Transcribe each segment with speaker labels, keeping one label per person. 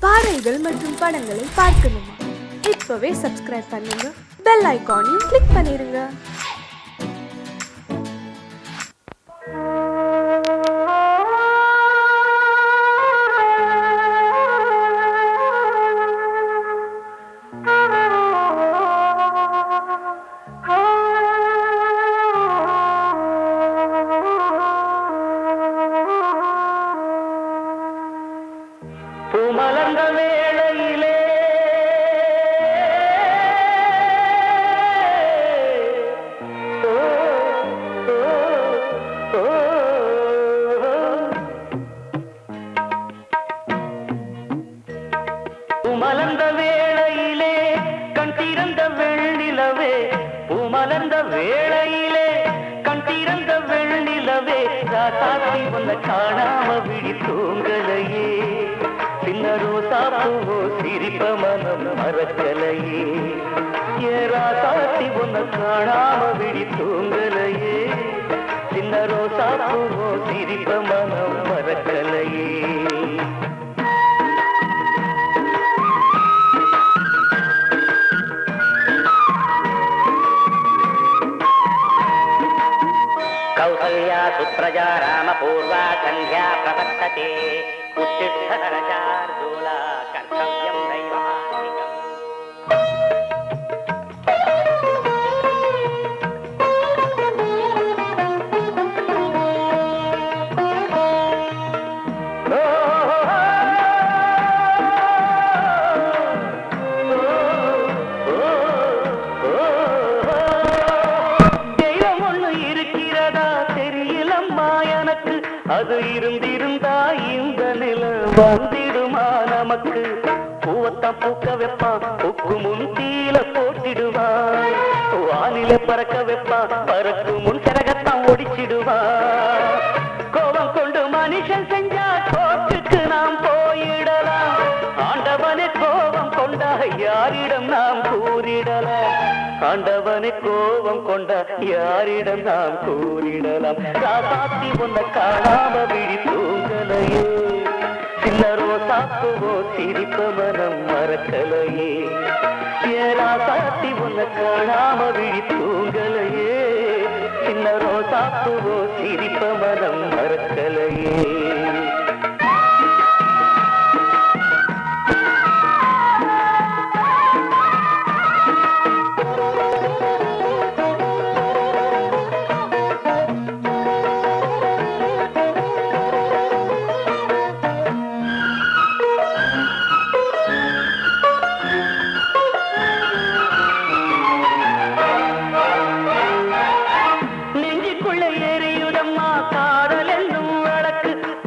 Speaker 1: பாடல்கள் மற்றும் படங்களை பார்க்கணுமா? இப்பவே சப்ஸ்கிரைப் பண்ணுங்க, பெல் ஐகானையும் கிளிக் பண்ணிருங்க.
Speaker 2: பூமலர்ந்த வேளையிலே பூமலர்ந்த வேளையிலே கண் திறந்த வெள்ளிலவே, பூமலர்ந்த வேளையிலே கண் திறந்த வெள்ளிலவே, ராசாத்தி உன்னை காணாம விழி தூங்கலையே, சின்ன ரோசா பூவோ சிரிப்ப மனம் மறக்கலையே, ஏராசாத்தி உன்னை காணாம விழி தூங்கலையே, சின்ன ரோசா பூவோ சிரிப்ப மனம் மறக்கலையே. कौसल्या सुप्रजा रामपूर्वा सन्ध्या प्रवर्तते, उत्तिष्ठ नरशार्दूला कर्तव्यं दैवमान्तिकम्. அது இருந்திருந்தா இந்த நில வந்திடுமா நமக்கு, பூவத்தான் பூக்க வைப்பான் பூக்கு முன் தீல போட்டிடுவான், வானில பறக்க வைப்பான் பறக்கு முன் சிறகத்தான் ஒடிச்சிடுவான், கோபம் கொண்டு மனுஷன் செஞ்சா கோட்டுக்கு நாம் போயிடலாம், ஆண்டவனே கோபம் கொண்டா யாரிடம் நாம் கூறிடலாம், ஆண்டவனை கோபம் கொண்ட யாரிடம் நாம் கூறிடலாம், ராசாத்தி உன்னை காணாம விழி தூங்கலையே, சின்ன ரோசாப்புவோ சிரிப்ப மனம் மறக்கலையே, ராசாத்தி உன்னை காணாம விழி தூங்கலையே, சின்ன ரோசாப்புவோ சிரிப்ப மனம் மறக்கலையே.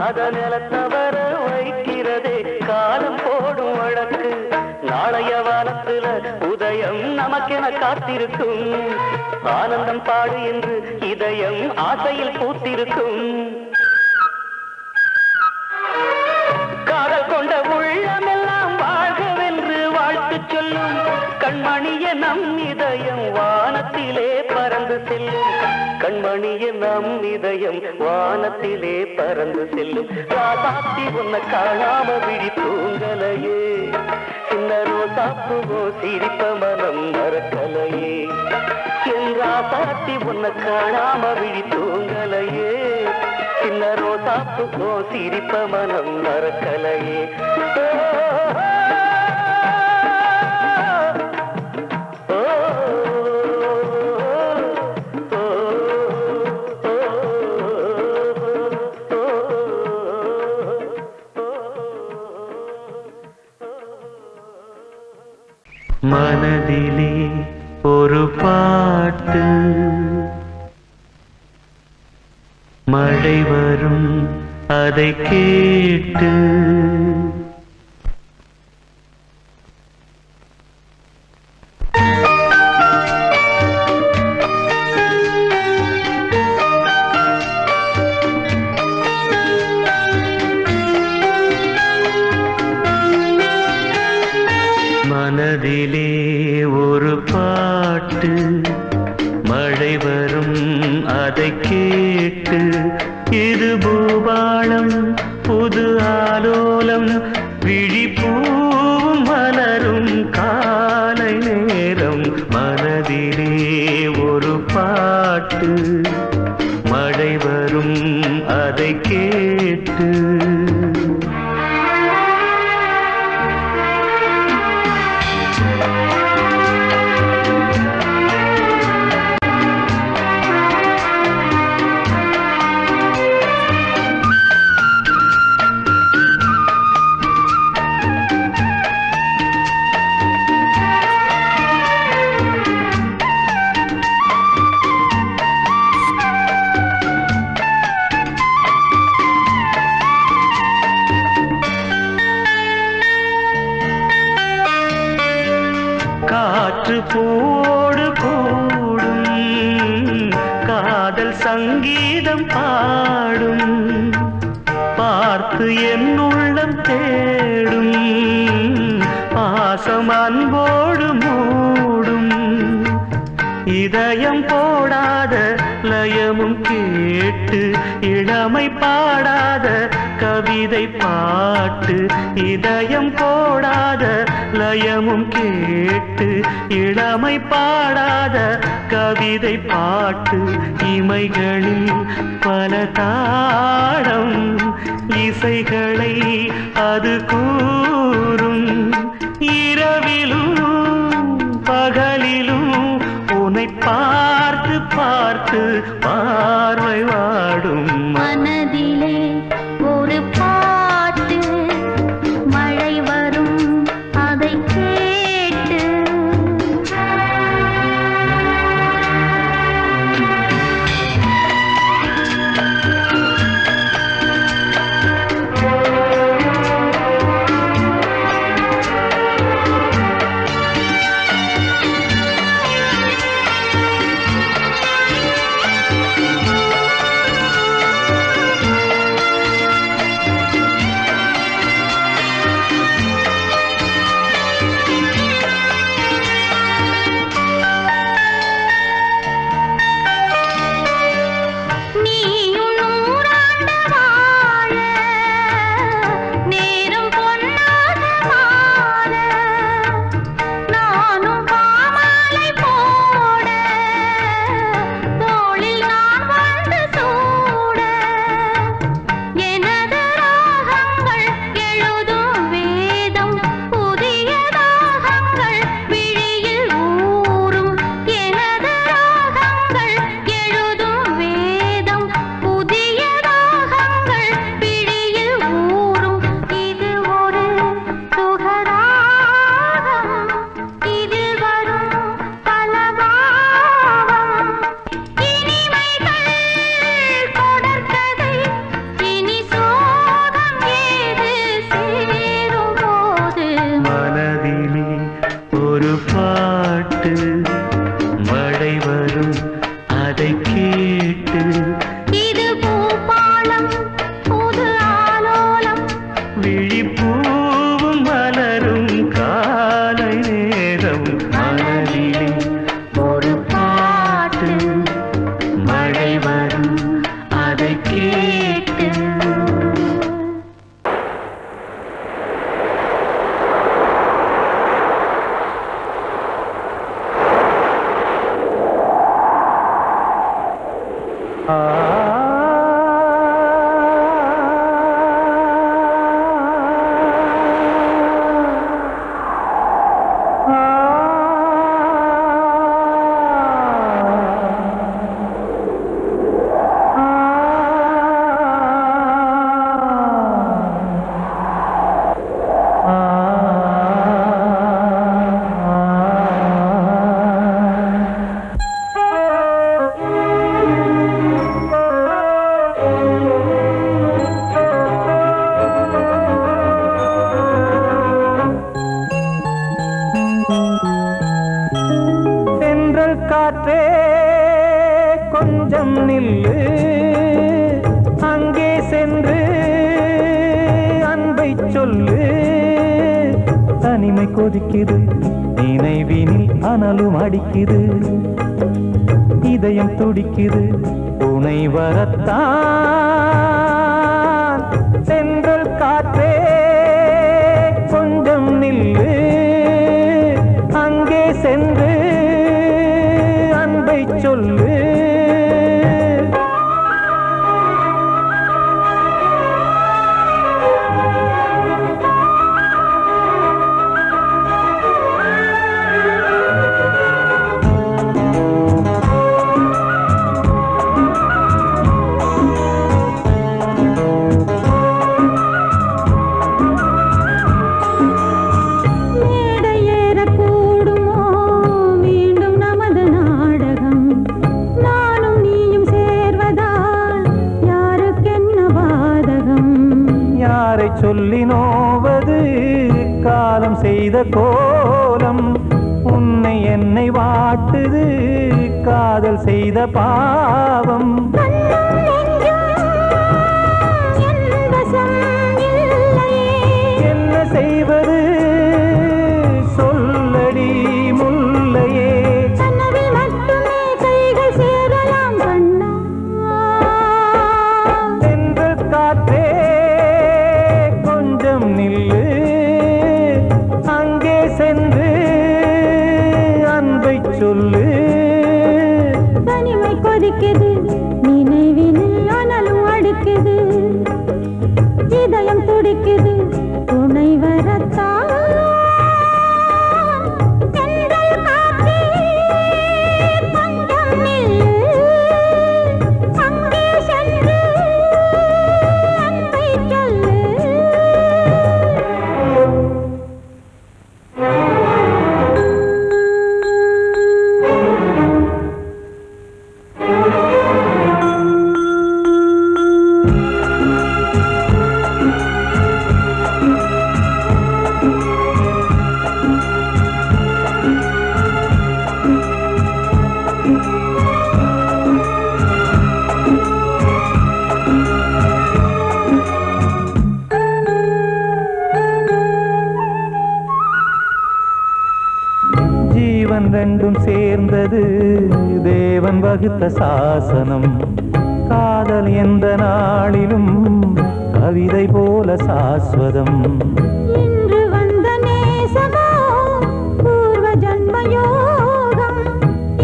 Speaker 2: அதனில தவற வைக்கிறதே காலம் போடும் வழக்கு, நாளைய வானத்துல உதயம் நமக்கென காத்திருக்கும், ஆனந்தம் பாடு என்று இதயம் ஆசையில் பூத்திருக்கும், காதல் கொண்ட உள்ளமெல்லாம் வாழ்கவென்று வாழ்த்து சொல்லும், கண்மணிய நம் இதயம் வானத்திலே பறந்து செல்லும், கண்மணிய நம் இதயம் வானத்திலே பறந்து செல்லும், ராசாத்தி உன்னை காணாம விழி தூங்கலையே, சின்ன ரோசாப்புவோ சிரிப்ப மனம் மறக்கலையே, என் ராசாத்தி உன்னை காணாம விழி தூங்கலையே, சின்ன ரோசாப்புவோ சிரிப்ப மனம் மறக்கலையே. மனதிலே ஒரு பாட்டு, மழை வரும் அதை கேட்டு, மனதிலே ஒரு பாட்டு, மழை வரும் அதை கேட்டு, இது பூபாளம் புது ஆலோலம் விழிப்பூ மனதிலே ஒரு பாட்டு மழை வரும் அதை கேட்டு காற்று போடு கூடும் காதல் சங்கீதம் பாடும் பார்த்து என் உள்ளம் தேடும் பாசம் அன்போடு மூடும் இதயம் போடாத லயமும் கேட்டு இளமை பாடாத கவிதை பாட்டு இதயம் போடாத லயமும் கேட்டு இளமை பாடாத கவிதை பாட்டு இமைகளில் பல தாளம் இசைகளை அது கூறும் இரவிலும் பகலிலும் உன்னை பார்த்து பார்த்து பார்வை வாடும்
Speaker 3: மனதிலே ஒரு பாட்டு மழை வரும் அதை கேட்டு
Speaker 2: ஒரு பாட்டு மழை வரும் அதை கேட்டு
Speaker 3: இது பூபாலம் புது ஆலோலம்
Speaker 2: விழிப்பூவும் மலரும் காலை நேரம் மனதிலே ஒரு பாட்டு மழை வரும் அதை கேட்டு
Speaker 4: காற்றே கொஞ்சம் நில்லு அங்கே சென்று அன்பை சொல்லு தனிமை கொதிக்குது நினைவினில் அனலும் அடிக்குது இதயம் துடிக்குது துணை வரத்தான் சென்றல் காற்றே கொஞ்சம் நில்லு அங்கே சென்று சொல்லு. சொல்லி நோவது காலம் செய்த கோலம், உன்னை என்னை வாட்டுது காதல் செய்த பாவம். என்ன செய்வது சொல்லடி முல்லையே. சென்று காற்றே நில்லு, அங்கே சென்று அன்பை சொல்லு.
Speaker 3: தனிமை கொதிக்குது, நினைவினில் அனலும் அடிக்குது, இதயம் துடிக்குது, துணை வரத்தான். ஜீவன் ரெண்டும் சேர்ந்தது தேவன் வகுத்த சாசனம். காதல் எந்த நாளிலும் கவிதை போல சாஸ்வதம். இன்று வந்த நேசமோ பூர்வ ஜன்மயோகம்,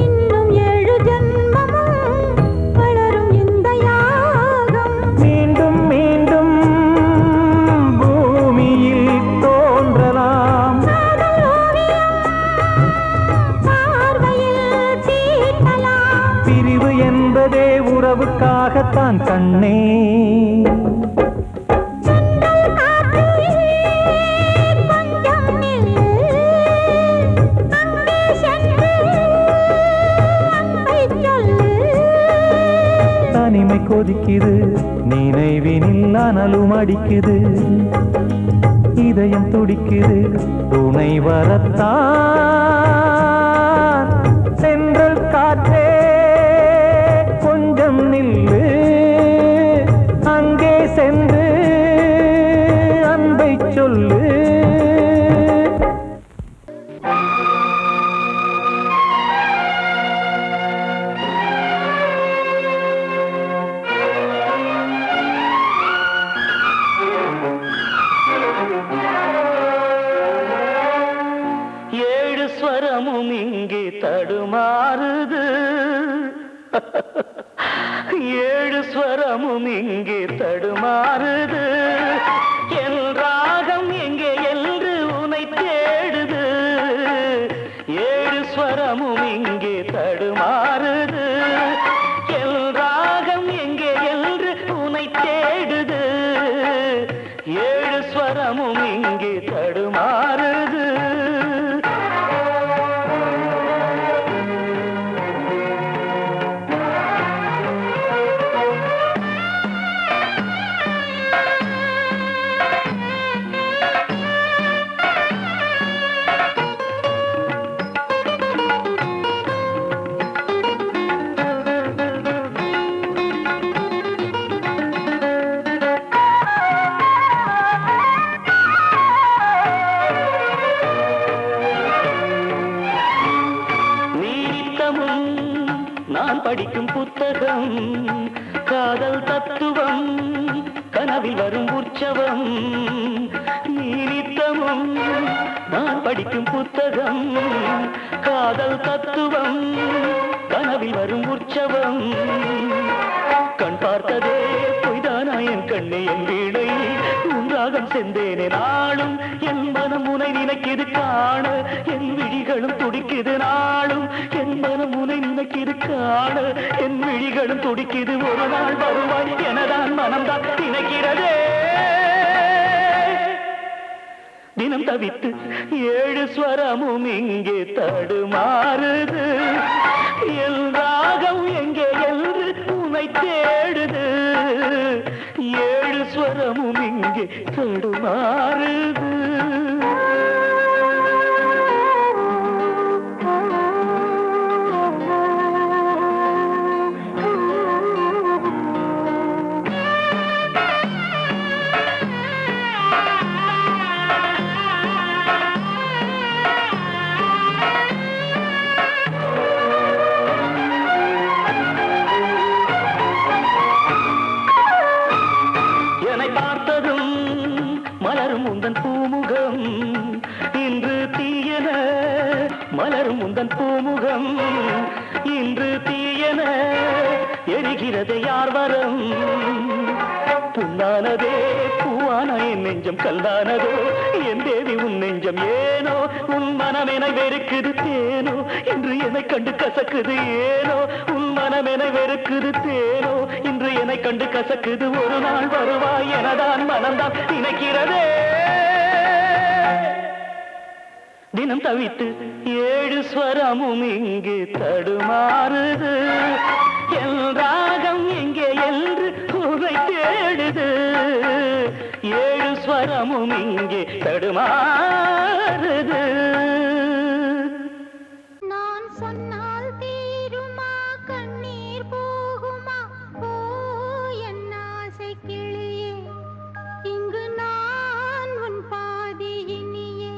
Speaker 3: இன்னும் 7 ஜன்மமும் வளரும் இந்த யாகம்.
Speaker 4: மீண்டும் மீண்டும் பூமியில் தோன்றலாம், பிரிவு என்பதே உறவுக்காகத்தான் கண்ணே. தனிமை கொதிக்குது, நினைவினில் அனலும் அடிக்குது, இதயம் துடிக்குது, துணை வரத்தான். சென்றல் காற்றே கொஞ்சம் நில்லு, அங்கே சென்று அன்பை சொல்லு.
Speaker 2: ஸ்வரமும் இங்கே தடுமாறுது, 7 ஸ்வரமும் இங்கே தடுமாறுது. என் ராகம் எங்கே என்று உனை தேடுது. 7 ஸ்வரமும் இங்கே தடுமாறுது. என் ராகம் எங்கே என்று உனை தேடுது. 7 ஸ்வரமும் இங்கே தடுமாறுது. நான் படிக்கும் புத்தகம் காதல் தத்துவம், கனவில் வரும் உற்சவம். நித்தமும் நான் படிக்கும் புத்தகம் காதல் தத்துவம், கனவில் வரும் உற்சவம் கண் பார்த்ததே பொய்தானா என் கண்ணே என் வீணை உன்றாகம் செந்தேனே நாளும் என் மனம் உனை நினைக்கிது காண என் விழிகளும் துடிக்குது நாளும் என் மனம் உனை நினைக்கிது காண என் விழிகளும் துடிக்குது ஒரு நாள் வருவாய் எனதான் மனம்தான் நினைக்கிறதே தினம் தவித்து ஏழு ஸ்வரமும் இங்கே தடுமாறுது என் ராகம் எங்கே என்று உன்னை தேடுது ஏழு ஸ்வரமும் இங்கே தடுமாறுது பூமுகம் இன்று தீயன மலரும் உந்தன் பூமுகம் இன்று தீயன எரிகிறது யார் வரம் புண்ணானதே பூவான என் நெஞ்சம் கல்லானதோ என் தேவி உன் நெஞ்சம் ஏனோ உன் மனம் என வெறுக்குது தேனோ இன்று என்னை கண்டு கசக்குது ஏனோ உன் மனம் என வெறுக்குது தேனோ இன்று என்னை கண்டு கசக்குது ஒரு நாள் வருவாய் எனதான் மனம்தான் நினைக்கிறதே தினம் தவித்து ஏழு ஸ்வரமும் இங்கு தடுமாறுது என் ராகம் எங்கே என்று உரை தேடுது ஏழு ஸ்வரமும் இங்கே தடுமாறுது
Speaker 5: நான் சொன்னால் தீருமா கண்ணீர் போகுமா ஓ என் ஆசை கிளியே இங்கு நான் உன் பாதி இனியே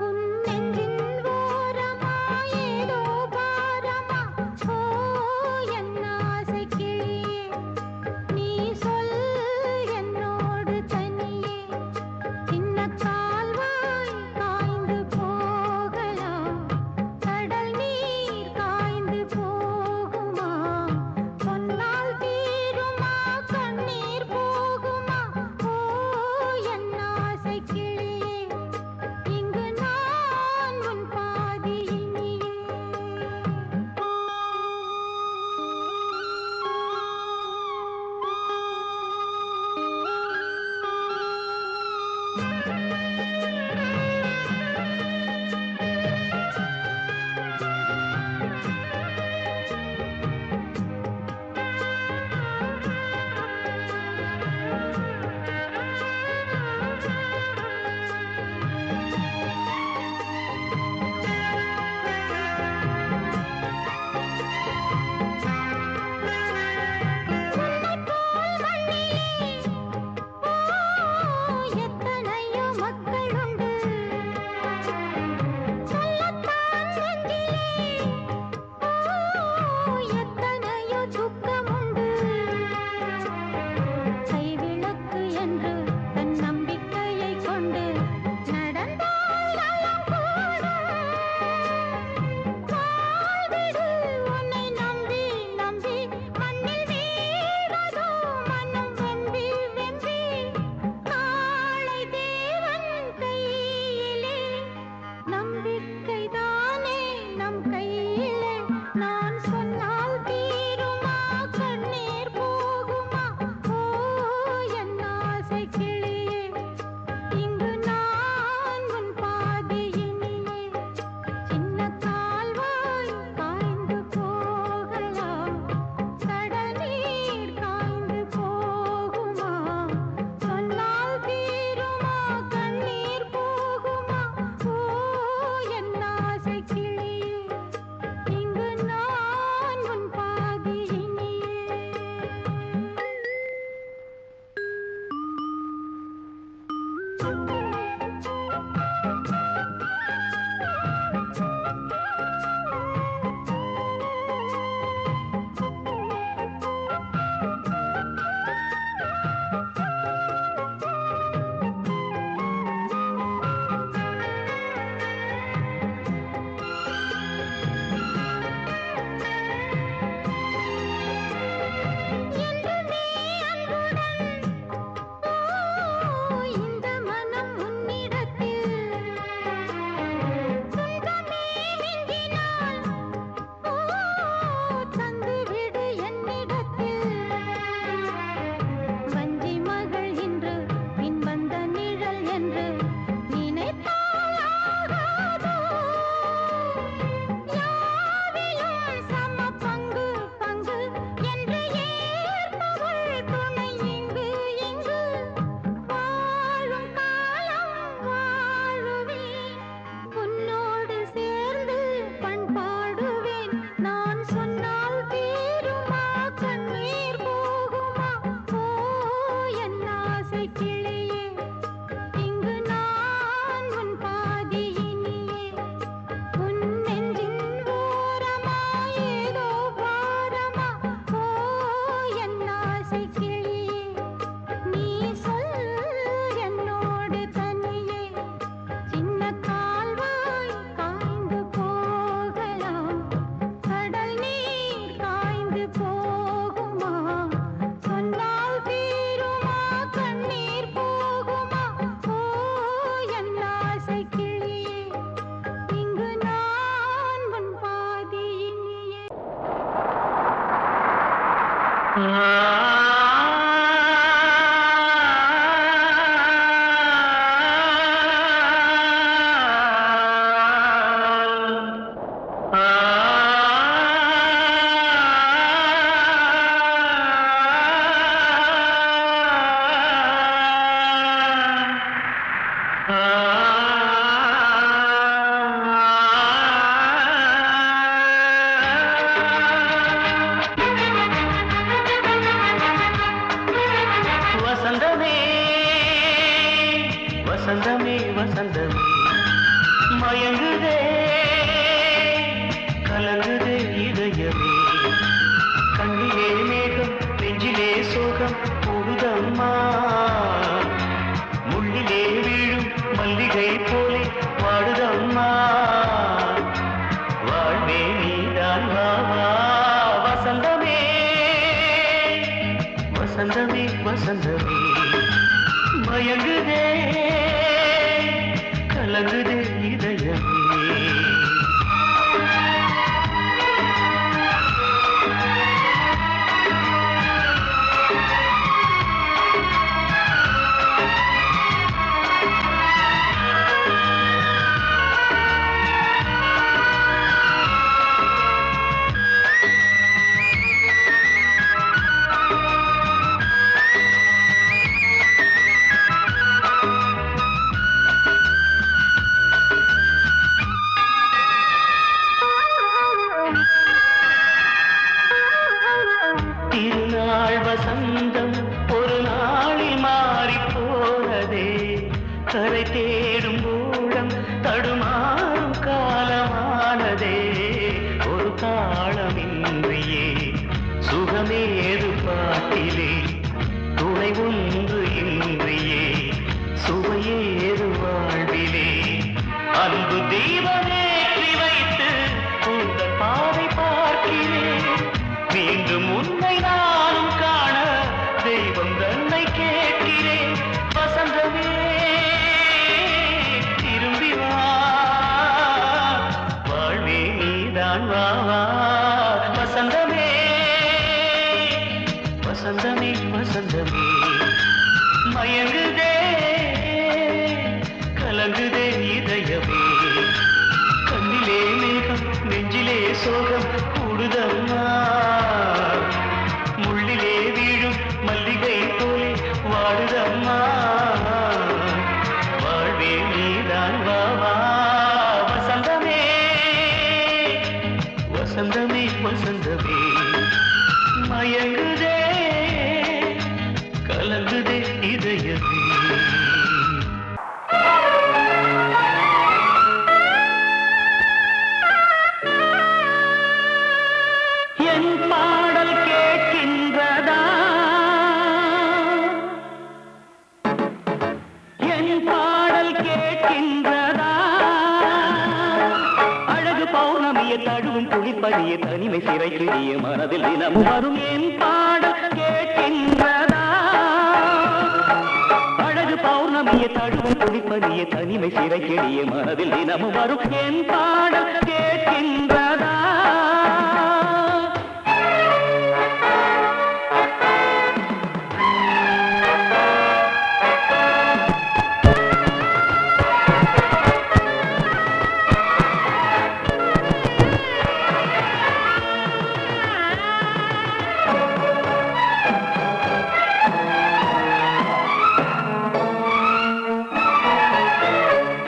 Speaker 5: உன் நெஞ்சின் ஓரமா ஏதோ பாரமா ஓ என் ஆசை கிளியே நீ சொல் என்னோடு தனியே சின்ன கால்வாய் காய்ந்த
Speaker 2: வசந்தமே வசந்தமே வசந்தமே மயங்குதே கலங்குதே இதயமே கண்ணிலே மேகம் நெஞ்சிலே சோகம் கூடுதம்மா முள்ளிலே வீழும் மல்லிகை போலே வாடுதம்மா வாழ்வே நீதான் வாவா வசந்தமே வசந்தமே வசந்தமே மயங்குதே கலங்குதே இதயமே திருநாள் வசந்தம் ஒரு நாளில் மாறி போனதே கரை தேடும் ஊழம் தடுமாறும் காலமானதே ஒரு தாளமின்றியே சுகமேது பாட்டிலே துணை ஒன்று இன்றியே சுவையேது வாழ்விலே அன்பு தீபமேற்றி வைத்து உங்கள் பாதை பார்க்கிறேன் மீண்டும் உன்னை நானும் காண தெய்வம் தன்னை கேட்கிறேன் வசந்தமே திரும்பி வா வாழ்வே நீதான் வா வசந்தமே வசந்தமே வசந்தமே மயங்குதே கலங்குதே இதயமே கண்ணிலே மேகம் நெஞ்சிலே சோகம் கூடுதம்மா முள்ளிலே வீழும் மல்லிகை போலே வாடுதம்மா வாழ்வே நீதான் வாவா வசந்தமே வசந்தமே வசந்தமே மயங்குதே கலங்குதே இதயமே என் பாடல் கேட்கின்றதா என் பாடல் கேட்கின்றதா அழகு பௌர்ணமியை தழுவும் குளிப்படிய தனிமை சிறை கிழிய மனதில் தினம் வரும் என் பாடல் கேட்கின்றதா அழகு பௌர்ணமியை தழுவும் குளிப்படிய தனிமை சிறை கிழிய மனதில் தினமும் வரும் என் பாடல் கேட்கின்றதா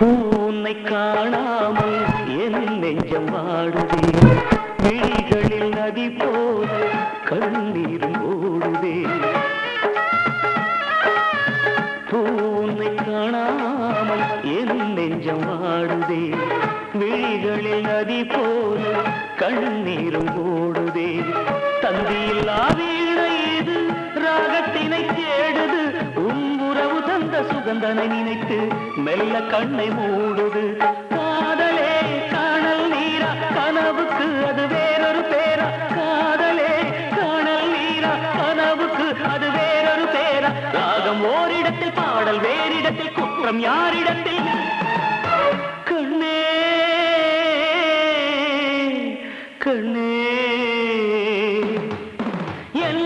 Speaker 2: உன்னை காணாமல் என் நெஞ்சம் வாடுதே விழிகளில் நதி போல கண்ணீரும் ஓடுதே உன்னை காணாமல் என் நெஞ்சம் வாடுதே விழிகளில் நதி போல கண்ணீரும் ஓடுதே தந்தியில்லா வீணை இது ராகத்தினை தேடுது உறவு தந்த சுகந்தனை நினைத்து மெல்ல கண்ணை மூடுது காதலே காணல் நீரா கனவுக்கு அது வேறொரு பேரா காதலே காணல் நீரா கனவுக்கு அது வேறொரு பேரா ராகம் ஓரிடத்தில் பாடல் வேறிடத்தில் குற்றம் யாரிடத்தில் கண்ணே கண்ணே என்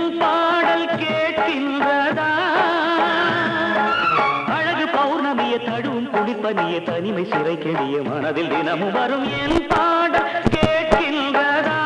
Speaker 2: குடிப்பனிய தனிமை சிறை கெடிய மனதில் தினமும் வரும் என் பாடல் கேட்கின்றதா?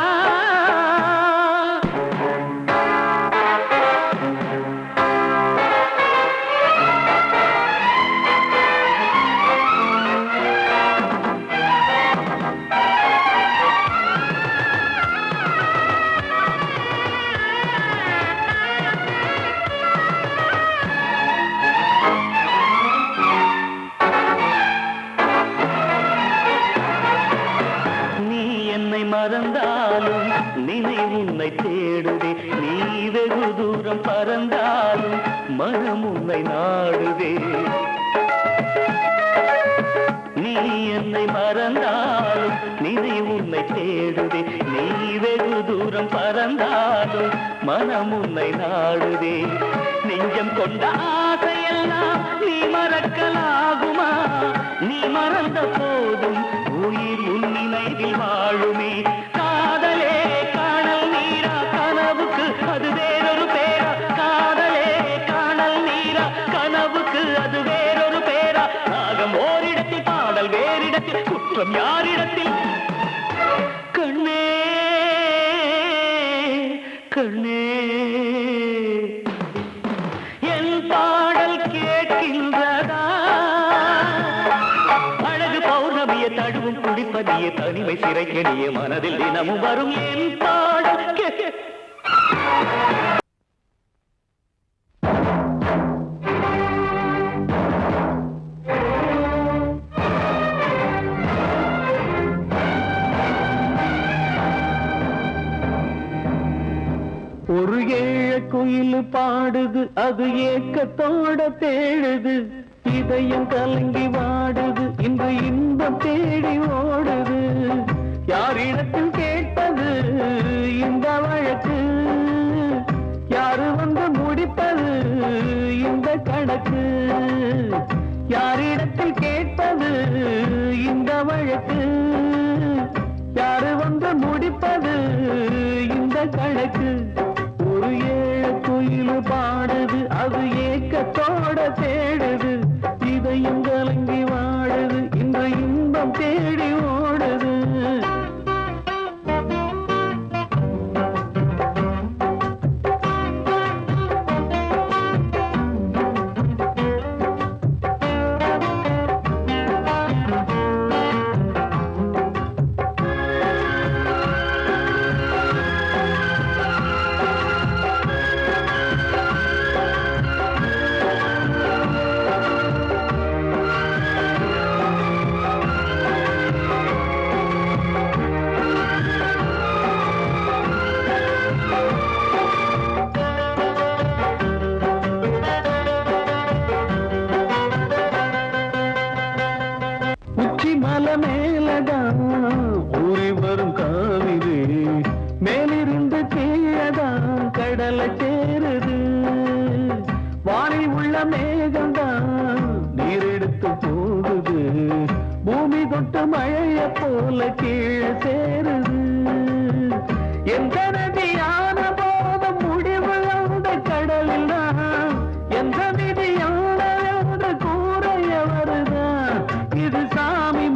Speaker 2: மறந்தாலும் நினைவு உன்னை தேடுதே, நீ வெகு தூரம் பறந்தாலும் மனம் உன்னை நாடுதே. நீ என்னை மறந்தாலும் நினைவு உன்னை தேடுதே, நீ வெகு தூரம் பறந்தாலும் மனம் உன்னை நாடுதே. நெஞ்சம் கொண்ட ஆசையெல்லாம் நீ மறக்கலாகுமா? நீ மறந்த போதும் உயிர் உன் நினைவில் வாழுமே. காதலே காணல் நீரா கனவுக்கு அது வேறொரு பேரா? காதலே காணல் நீரா கனவுக்கு அது வேறொரு பேரா? ராகம் ஓரிடத்தில் பாடல் வேறிடத்தில் குற்றம் யாரிடத்தில்? கண்ணே கண்ணே என் பாடல் கேட்கின்றதா? அழகு பௌர்ணமிய தழுவும் குடிப்பதிய தனிமை சிறை கெடிய மனதில் தினமும் வரும் என் பாடல்
Speaker 3: ஒரு ஏழ குயில் பாடுது, அது ஏக்கத்தோட தேடுது, இதயம் கலங்கி வாடுது, இன்று இன்பம் தேடி ஓடுது. யாரிடத்தில் கேட்பது இந்த வழக்கு? யாரு வந்து முடிப்பது இந்த கணக்கு? யாரிடத்தில் கேட்பது இந்த வழக்கு? யாரு வந்து முடிப்பது இந்த கணக்கு? ஒரு ஏழ குயில் பாடுது, அது ஏக்கத்தோட தேடுது, இதயம் கலங்கி வாடுது, இன்று இன்பம் தேடி ஓடுது. மலை மேலதான் ஊறி வரும் காவிரி, மேலிருந்து கீழதான் கடலை சேருது. வானில் உள்ள மேகம்தான் நீரெடுத்து போகுது, பூமி தொட்டு மழைய போல கீழே சேருது. எந்த நதியான போத முடிவு அந்த கடலில் தான், எந்த விதியான கூறைய வருதான். இது சாமி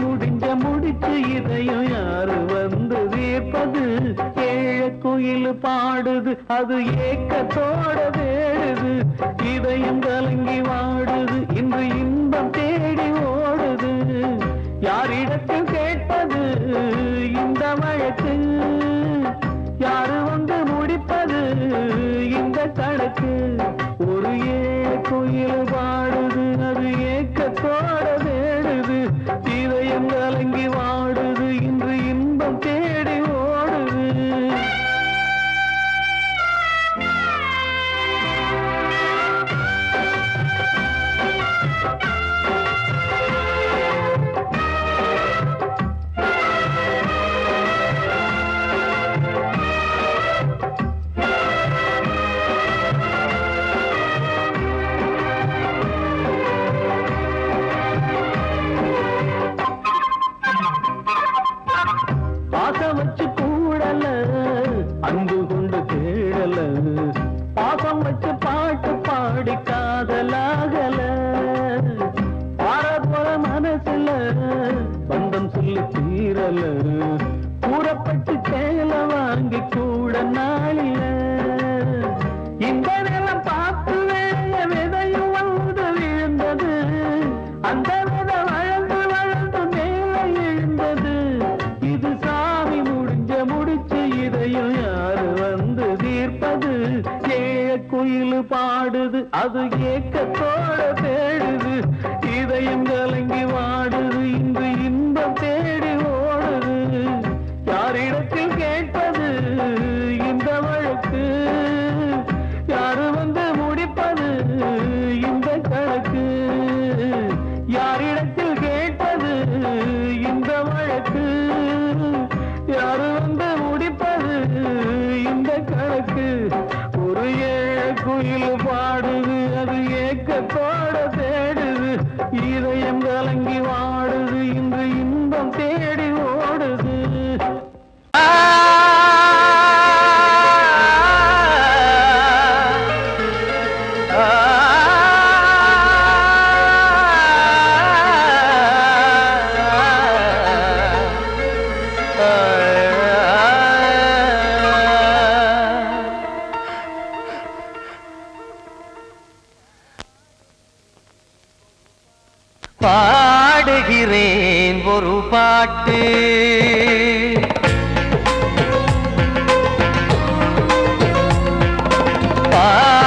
Speaker 3: முடிச்சு இதையும் யாரு வந்து தீர்ப்பது? ஏழ குயில் பாடுது, அது ஏக்கத்தோட தேடுது, இதயம் கலங்கி வாடுது, இன்று இன்பம் தேடி ஓடுது. யாரிடத்தில் கேட்பது இந்த வழக்கு? யாரு வந்து முடிப்பது இந்த கணக்கு? ஒரு ஏழ குயில் பாடுது, அது ஏக்கத்தோட தேடுது, இதயம் கலங்கி வாடுது, இன்று இன்பம் தேடி ஓடுது. காரணம் சொல்லி தீரல கூறப்பட்டு சேல வாங்கி கூட நாளில இந்த நிலம் பார்த்து வேல விதையும் வந்து விழுந்தது அந்த விதை வளர்ந்து வளர்ந்து மேலே எழுந்தது இது சாமி முடிச்சு இதையும் யாரு வந்து தீர்ப்பது குயில் பாடுது அது ஏக்கத்தோட தேடுது இதயம் கலங்கி வாடுது இன்று இன்பம் தேடி ஓடுது யாரிடத்தில் கேட்பது இந்த வழக்கு யாரு வந்து முடிப்பது இந்த கணக்கு யாரிடத்தில் கேட்பது இந்த வழக்கு யாரு வந்து முடிப்பது இந்த கணக்கு ஒரு குயில் பாடுது அது ஏக்கத்தோட தேடுது இதயம் கலங்கி வாடுது இன்று இன்பம் தேடி ஓடுது
Speaker 2: பாடுகிறேன் ஒரு பாட்டு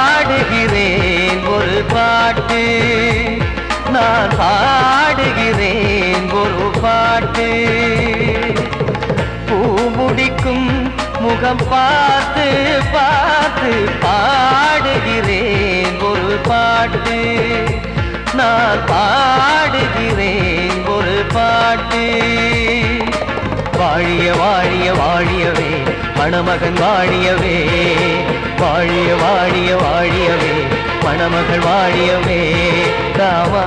Speaker 2: பாடுகிறேன் ஒரு பாட்டு நான் பாடுகிறேன் ஒரு பாட்டு பூ முடிக்கும் முகம் பார்த்து பார்த்து பாடுகிறேன் ஒரு பாட்டு நான் பாடுகிறேன் ஒரு பாட்டு வாழிய வாழிய வாழியவே மணமகன் வாழியவே வாழிய வாழிய வாழியவே மணமகள் வாழியவே ராமா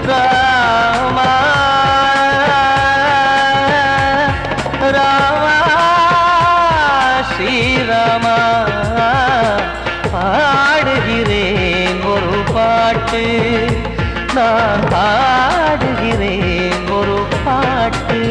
Speaker 2: ராமா ராமா ஸ்ரீராமா பாடுகிறேன் ஒரு பாட்டு நான் பாடுகிறேன் ஒரு பாட்டு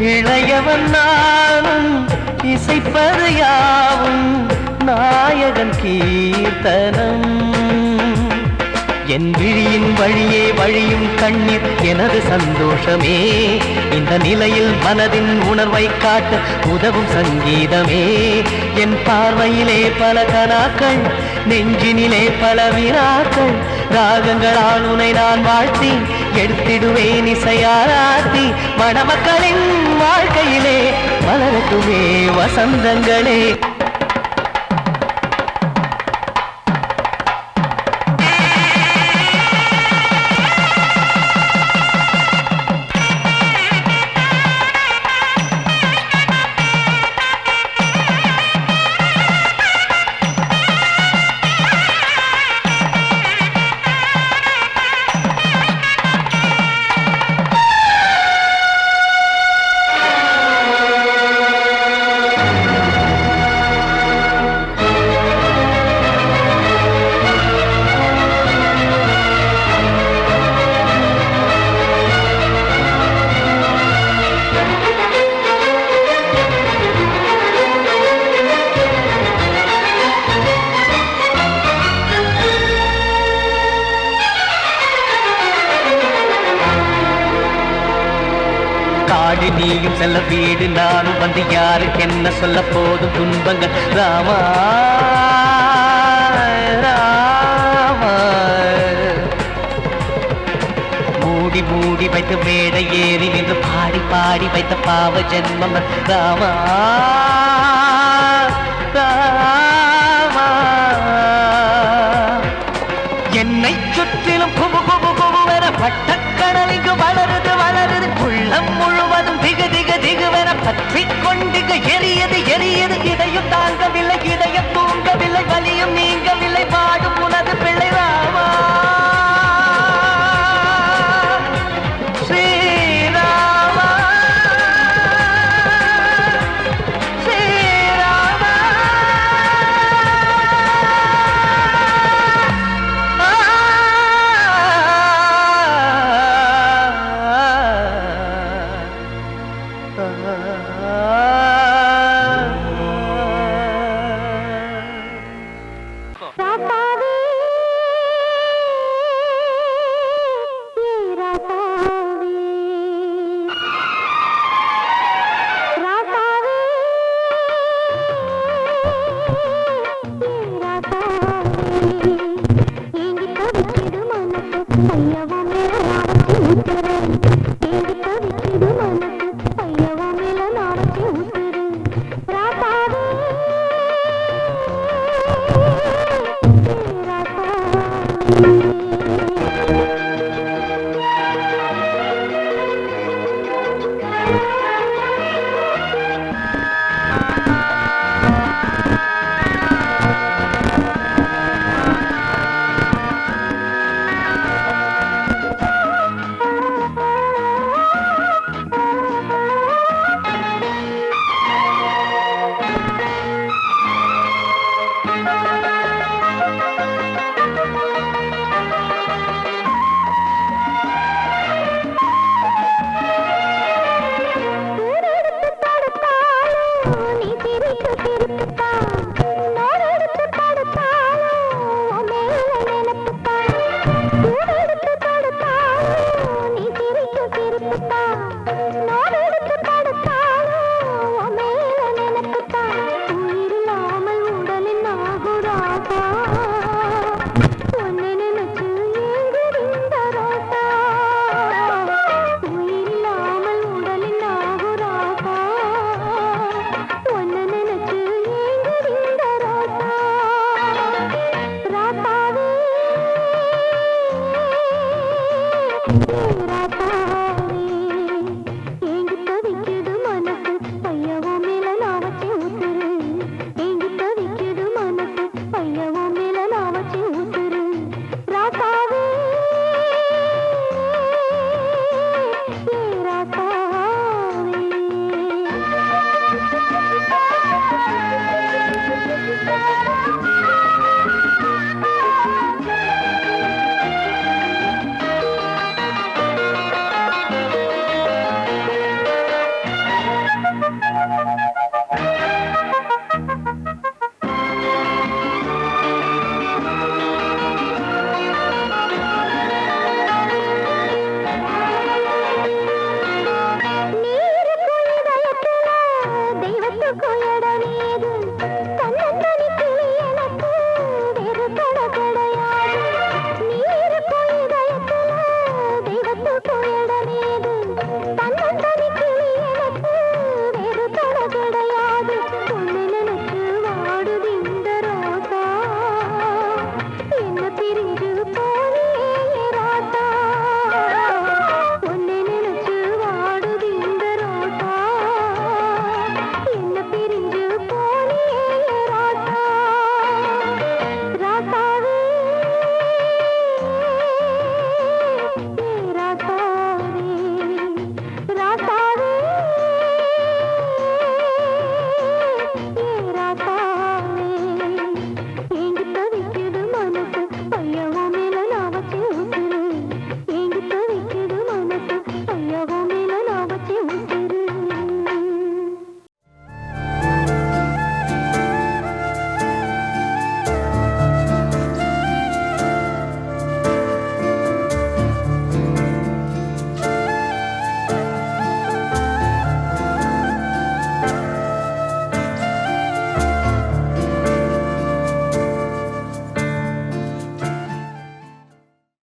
Speaker 2: இளையவன் நானும் இசைப்பது யாவும் நாயகன் கீர்த்தனம் என் விழியின் வழியே வழியும் கண்ணீர் எனது சந்தோஷமே இந்த நிலையில் மனதின் உணர்வை காட்ட உதவும் சங்கீதமே என் பார்வையிலே பல கனாக்கள் நெஞ்சினிலே பல வினாக்கள் ராகங்களால் உனை நான் வாழ்த்தி எடுத்திடுவேன் இசையாராத்தி மணமக்களின் வாழ்க்கையிலே மலரட்டுமே வசந்தங்களே காடு நீயும் செல்ல வீடு நானும் வந்து யாருக்கு என்ன சொல்ல போதும் துன்பங்கள் ராமா ராமா மூடி மூடி
Speaker 6: வைத்து மேடை ஏறி நின்று பாடி பாடி வைத்த பாவ ஜென்மம் ராமா ராமா. என்னை சுற்றிலும் குபு குபு குபுவென பட்டக்கடல் இங்கு வளருது வளருது, உள்ளம் முழுவதும் திகு திகு திகுவென பற்றி கொண்டு எரியது எரியது. இதயம் தாங்கவில்லை இதயம் தூங்கவில்லை, வலியும் நீங்கவில்லை.